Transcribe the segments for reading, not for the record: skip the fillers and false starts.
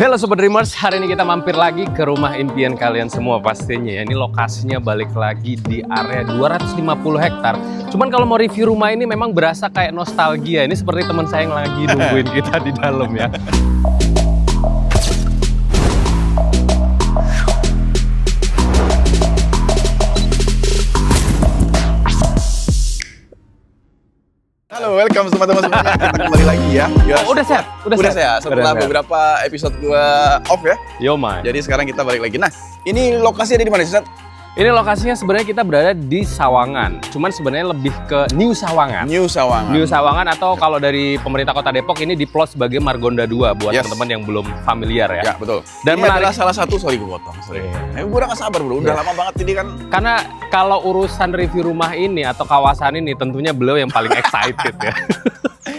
Halo Sobat Dreamers, hari ini kita mampir lagi ke rumah impian kalian semua pastinya ya. Ini lokasinya balik lagi di area 250 hektar. Cuman kalau mau review rumah ini memang berasa kayak nostalgia. Ini seperti teman saya yang lagi nungguin kita di dalam ya. Halo, welcome teman-teman semuanya. Kita kembali lagi ya. Oh, udah sehat? Udah sehat. Setelah beberapa episode gua off ya. Yo man. Jadi sekarang kita balik lagi. Nah, ini lokasi ada di mana sih, Sat? Ini lokasinya sebenarnya kita berada di Sawangan. Cuman sebenarnya lebih ke New Sawangan. New Sawangan. New Sawangan atau kalau dari pemerintah Kota Depok ini diplot sebagai Margonda 2 buat teman-teman yang belum familiar ya. Ya, betul. Dan ini menarik, adalah salah satu, sorry gue potong. Gue udah gak sabar bro, udah lama banget ini kan. karena kalau urusan review rumah ini atau kawasan ini tentunya beliau yang paling excited ya.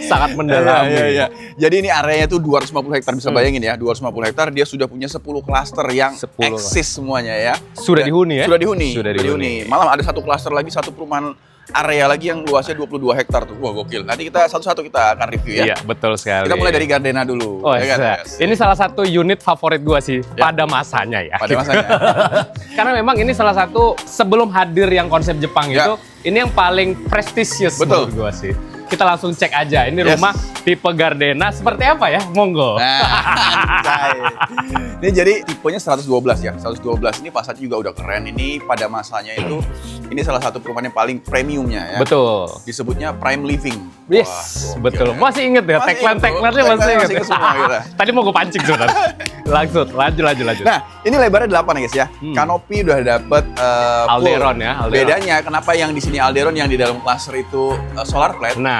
Sangat mendalami. Iya. Jadi ini areanya tuh 250 hektar, bisa bayangin ya, 250 hektar dia sudah punya 10 klaster yang eksis semuanya ya. Sudah dihuni ya? Sudah dihuni. Malah ada satu klaster lagi, satu perumahan area lagi yang luasnya 22 hektar tuh. Wah, gokil. Nanti kita satu-satu kita akan review ya. Iya, betul sekali. Kita mulai dari Gardena dulu. Oh, ya kan? Ini salah satu unit favorit gua sih pada masanya ya. Pada masanya. Karena memang ini salah satu sebelum hadir yang konsep Jepang itu, ini yang paling prestisius menurut gua sih. Kita langsung cek aja, ini rumah tipe Gardena seperti apa ya? Monggo. Nah, ini jadi tipenya 112 ya. 112 ini fasadnya juga udah keren. Ini pada masanya itu, ini salah satu perumahan yang paling premiumnya ya. Betul. Disebutnya Prime Living. Yes, betul. Masih inget ya? Tagline-nya masih inget. Tadi mau gue pancing sebenarnya. Langsung, lanjut. Nah, ini lebarnya 8 ya guys ya. Kanopi udah dapet Alderon ya. Alderon. Bedanya kenapa yang di sini Alderon, yang di dalam cluster itu solar flat? Nah,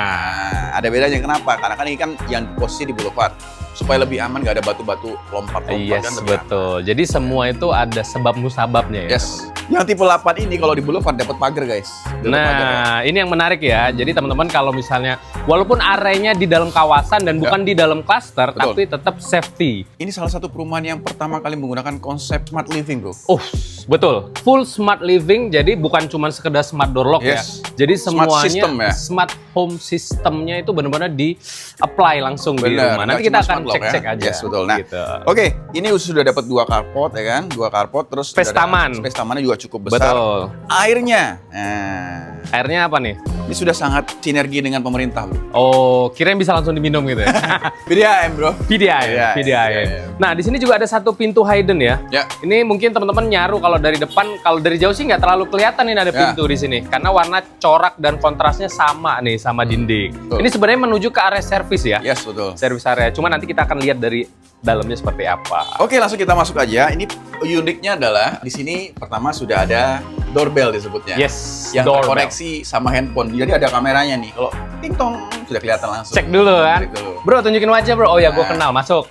ada bedanya kenapa? Karena kan ini kan yang posisi di boulevard. Supaya lebih aman, nggak ada batu-batu lompat-lompat kan lebih betul. Jadi semua itu ada sebab musababnya ya. Yes. Yang tipe 8 ini kalau di boulevard dapat pagar guys. Ini yang menarik ya. Jadi teman-teman kalau misalnya walaupun areanya di dalam kawasan dan bukan di dalam klaster, tapi tetap safety. Ini salah satu perumahan yang pertama kali menggunakan konsep smart living bro. Oh, betul. Full smart living. Jadi bukan cuma sekedar smart door lock ya. Jadi semuanya smart home systemnya itu benar-benar di-apply langsung di rumah. Nanti kita akan cek-cek aja. Yes, betul. Nah, oke, ini sudah dapat 2 carport ya kan, 2 carport, terus space tamannya juga cukup besar. Betul. Airnya, airnya apa nih? Ini sudah sangat sinergi dengan pemerintah bro. Oh, kirain bisa langsung diminum gitu ya? PDAM bro. PDAM. Nah, di sini juga ada satu pintu hidden ya. Ini mungkin teman-teman nyaru kalau dari depan, kalau dari jauh sih nggak terlalu kelihatan ini ada pintu di sini, karena warna corak dan kontrasnya sama nih sama dinding. Ini sebenarnya menuju ke area servis ya. Yes, betul. Servis area. Cuma nanti kita akan lihat dari dalamnya seperti apa. Oke, langsung kita masuk aja. Ini uniknya adalah di sini pertama sudah ada doorbell disebutnya. Yes, yang terkoneksi sama handphone. Jadi ada kameranya nih. Kalau ting tong sudah kelihatan langsung. Cek dulu kan. Bro, tunjukin wajah bro. Oh ya, gue kenal, masuk.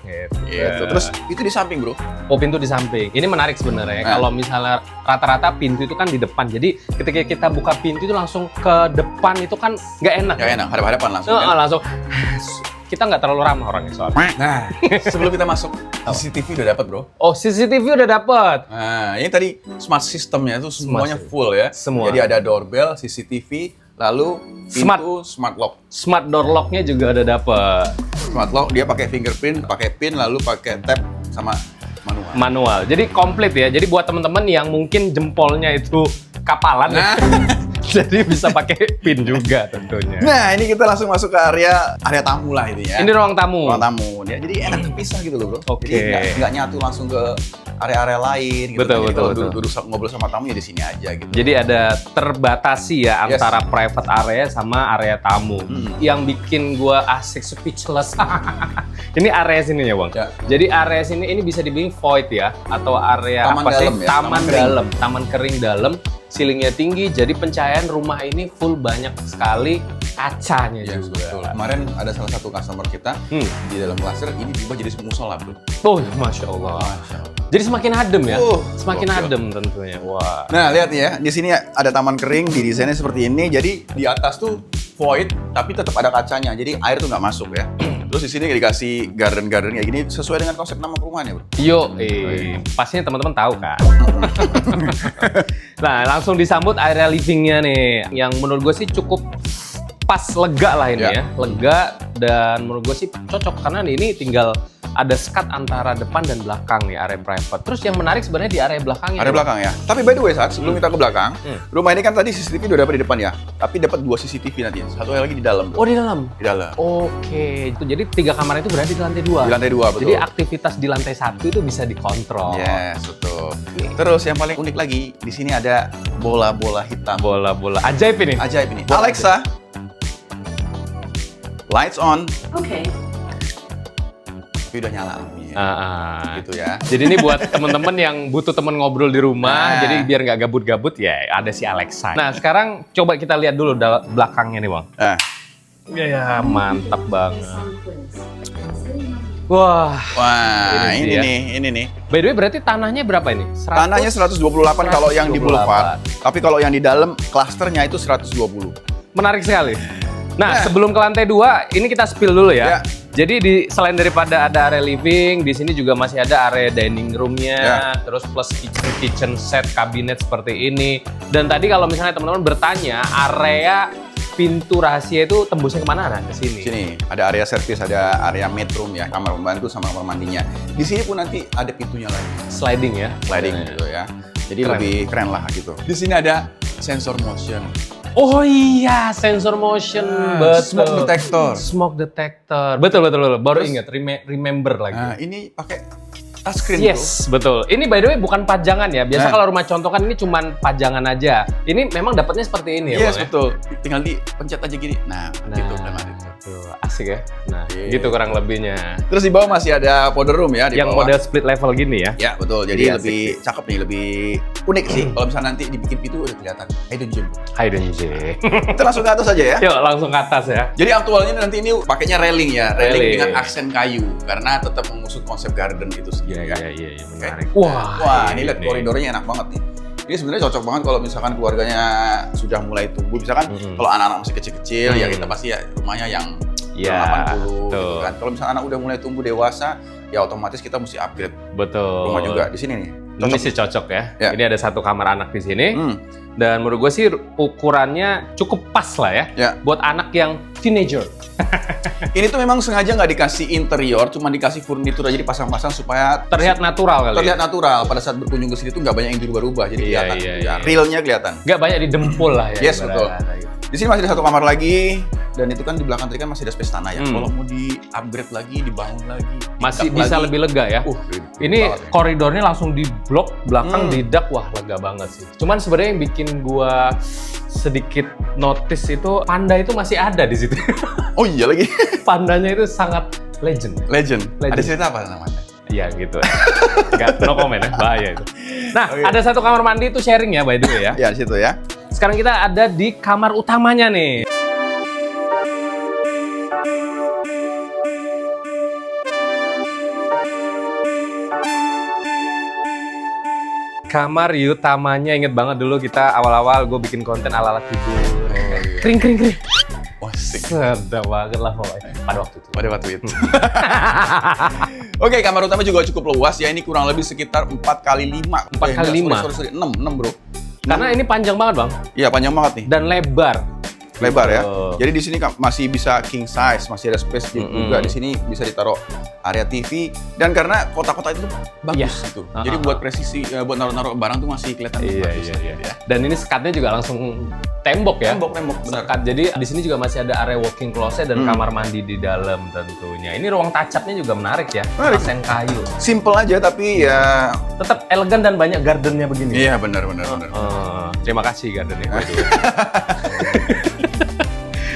Gitu. Terus itu di samping bro. Oh, pintu di samping. Ini menarik sebenarnya. Kalau misalnya rata-rata pintu itu kan di depan. Jadi ketika kita buka pintu itu langsung ke depan itu kan nggak enak. Nggak enak, hadap-hadapan langsung. Langsung. Kita nggak terlalu ramah orangnya soalnya. Nah, sebelum kita masuk, CCTV udah dapat bro. Oh, CCTV udah dapat. Nah, ini tadi smart systemnya itu semuanya full ya. Semua. Jadi ada doorbell, CCTV, lalu pintu smart lock. Smart door locknya juga udah dapat. Smart lock dia pakai fingerprint, pakai pin, lalu pakai tap sama manual. Jadi komplit ya. Jadi buat teman-teman yang mungkin jempolnya itu kapalan ya. Jadi bisa pakai pin juga tentunya. Nah, ini kita langsung masuk ke area tamu lah ini ya. Ini ruang tamu. Ruang tamu. Ya, jadi enak terpisah gitu loh, bro. Oke. Jadi nggak nyatu langsung ke area-area lain gitu. Betul. Duduk ngobrol sama tamu ya di sini aja gitu. Jadi ada terbatasi ya antara private area sama area tamu. Yang bikin gua asik speechless. Ini area sini ya, Bang. Ya. Jadi area sini ini bisa dibilang void ya, atau area taman apa sih? Ya? Taman kering dalam. Ceilingnya tinggi, jadi pencahayaan rumah ini full banyak sekali kacanya juga. Betul. Kemarin ada salah satu customer kita di dalam klaster ini tiba jadi musola bro. Oh, masya Allah. Jadi semakin adem ya, semakin adem tentunya. Wah. Nah lihat ya, di sini ada taman kering, didesainnya seperti ini. Jadi di atas tuh void, tapi tetap ada kacanya. Jadi air tuh nggak masuk ya. Terus di sini dikasih garden kayak gini sesuai dengan konsep nama perumahannya, bro. Pastinya teman-teman tahu kan. Nah, langsung disambut area livingnya nih, yang menurut gue sih cukup pas, lega lah ini ya. Lega, dan menurut gue sih cocok karena ini tinggal ada sekat antara depan dan belakang nih, area private. Terus yang menarik sebenarnya di area belakangnya. Area belakang ya. Tapi by the way, Sat, sebelum kita ke belakang, rumah ini kan tadi CCTV udah dapat di depan ya. Tapi dapat 2 CCTV nanti. Satu lagi di dalam. Oh, di dalam? Di dalam. Oke. Itu jadi 3 kamar itu berada di lantai 2? Di lantai 2, betul. Jadi aktivitas di lantai 1 itu bisa dikontrol. Yes, betul. Terus yang paling unik lagi, di sini ada bola-bola hitam. Bola-bola. Ajaib ini. Ajaib ini. Alexa, lights on. Okay. Tapi udah nyala lampunya. Gitu ya. Jadi ini buat teman-teman yang butuh teman ngobrol di rumah, jadi biar nggak gabut-gabut ya ada si Alexa. Nah sekarang coba kita lihat dulu belakangnya nih Bang. Ya mantap banget. Wah. Ini nih. By the way berarti tanahnya berapa ini? Tanahnya 128 kalau yang di Boulevard. Tapi kalau yang di dalam klasternya itu 120. Menarik sekali. Nah, sebelum ke lantai 2, ini kita spill dulu ya. Jadi selain daripada ada area living, di sini juga masih ada area dining room-nya, terus plus kitchen set, kabinet seperti ini. Dan tadi kalau misalnya teman-teman bertanya, area pintu rahasia itu tembusnya kemana? Nah, ke sini. Sini ada area service, ada area bedroom ya, kamar pembantu sama kamar mandinya. Di sini pun nanti ada pintunya lagi. Sliding ya? Sliding gitu ya. Jadi lebih keren lah gitu. Di sini ada sensor motion. Oh iya, sensor motion, betul. Smoke detector. Smoke detector, betul. Baru ingat, remember lagi. Nah, ini pakai touchscreen. Yes, betul. Ini by the way bukan pajangan ya. Biasa kalau rumah contoh kan ini cuman pajangan aja. Ini memang dapatnya seperti ini ya, Yes, betul. Tinggal dipencet aja gini. Nah gitu kan. Asik ya. Nah, gitu kurang lebihnya. Terus di bawah masih ada powder room ya di yang bawah. Model split level gini ya. Ya, betul. Jadi lebih cakep nih, lebih unik sih. Kalau misalnya nanti dibikin pintu udah kelihatan hidden gem. Hidden gem. Kita langsung ke atas aja ya. Yuk, langsung ke atas ya. Jadi aktualnya nanti ini pakainya railing ya, railing dengan aksen kayu karena tetap mengusut konsep garden itu sendiri ya. Iya, menarik. Wah, ini lihat koridornya enak banget nih. Ini sebenarnya cocok banget kalau misalkan keluarganya sudah mulai tumbuh. Misalkan kalau anak-anak masih kecil-kecil ya kita pasti ya rumahnya yang 80 gitu kan. Kalau misalkan anak udah mulai tumbuh dewasa, ya otomatis kita mesti upgrade rumah juga. Di sini nih. Ini sih cocok ya. Ini ada 1 kamar anak di sini. Dan menurut gue sih ukurannya cukup pas lah ya. Buat anak yang teenager. Ini tuh memang sengaja nggak dikasih interior, cuma dikasih furnitur aja dipasang-pasang supaya terlihat natural kali. Terlihat natural. Pada saat berkunjung ke sini tuh nggak banyak yang dirubah-rubah, jadi kelihatan. Realnya kelihatan. Nggak banyak didempul lah ya. Yes, betul. Di sini masih ada 1 kamar lagi, dan itu kan di belakang tadi kan masih ada space tanah ya. Kalau mau di-upgrade lagi, dibangun lagi, masih bisa lebih lega ya. Ini koridornya langsung di blok belakang didak, wah lega banget sih. Cuman sebenarnya yang bikin gua sedikit notice itu panda itu masih ada di situ. Oh iya lagi. Pandanya itu sangat legend. Ada cerita apa namanya? Iya gitu. Nggak, no comment ya, bahaya itu. Nah, ada 1 kamar mandi itu sharing ya by the way ya. Ya, di situ ya. Sekarang kita ada di kamar utamanya nih. Kamar utamanya, inget banget dulu kita awal-awal gue bikin konten ala-ala tidur. Kering. Wah, sedap banget lah pokoknya. Pada waktu itu. Oke, kamar utama juga cukup luas ya. Ini kurang lebih sekitar 4x5. 4x5? Sorry, 6 bro. Karena ini panjang banget bang. Iya, panjang banget nih. Dan lebar ya. Jadi di sini masih bisa king size, masih ada space juga. Di sini bisa ditaruh area TV, dan karena kotak-kotak itu bagus gitu. Jadi buat presisi, buat naruh-naruh barang tuh masih kelihatan bagus. Iya. Dan ini sekatnya juga langsung tembok ya. Tembok benar. Sekat. Jadi di sini juga masih ada area walking closet dan kamar mandi di dalam tentunya. Ini ruang touch up-nya juga menarik ya. Aksen kayu. Simple aja tapi ya tetap elegan dan banyak gardennya begini. Iya, benar. Terima kasih gardennya.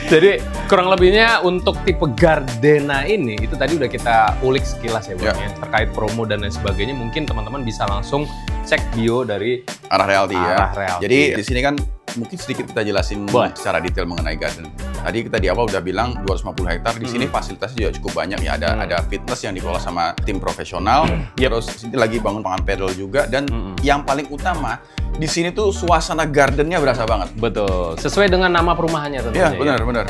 Jadi kurang lebihnya untuk tipe Gardena ini itu tadi udah kita ulik sekilas ya Bang ya. Terkait promo dan lain sebagainya, mungkin teman-teman bisa langsung cek bio dari Arah Realty ya. Realty. Jadi di sini kan mungkin sedikit kita jelasin secara detail mengenai garden. Tadi kita di awal udah bilang 250 hektar. Di sini fasilitasnya juga cukup banyak ya. Ada fitness yang dikelola sama tim profesional. Terus sini lagi bangun pangan pedal juga, dan yang paling utama di sini tuh suasana gardennya berasa banget. Betul. Sesuai dengan nama perumahannya tentunya. Iya, benar.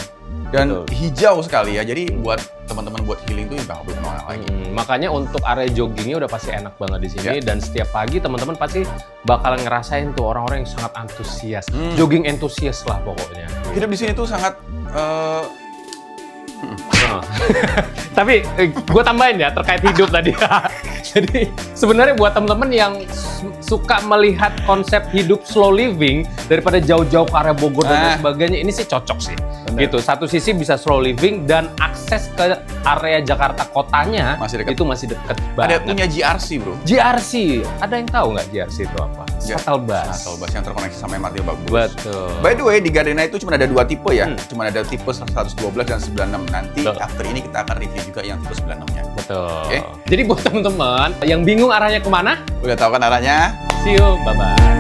Dan hijau sekali ya. Jadi buat teman-teman buat healing tuh nggak perlu kemana lagi. Makanya untuk area joggingnya udah pasti enak banget di sini. Dan setiap pagi teman-teman pasti bakalan ngerasain tuh orang-orang yang sangat antusias. Jogging entusias lah pokoknya. Hidup di sini tuh sangat Oh. Tapi gue tambahin ya terkait hidup tadi. Jadi sebenarnya buat teman-teman yang suka melihat konsep hidup slow living daripada jauh-jauh ke arah Bogor dan lain sebagainya, ini sih cocok sih. Bener. Gitu. Satu sisi bisa slow living dan akses ke area Jakarta kotanya itu masih deket banget. Ada punya GRC bro. GRC, ada yang tahu nggak GRC itu apa? Shuttle bus. Shuttle bus yang terkoneksi sama MRT Lebak Bulus. Betul. By the way, di Gardena itu cuma ada 2 tipe ya. Cuma ada tipe 112 dan 96. Nanti after ini kita akan review juga yang tipe 96-nya. Betul. Oke. Jadi buat teman-teman yang bingung arahnya kemana, Udah tahu kan arahnya? see you, bye-bye.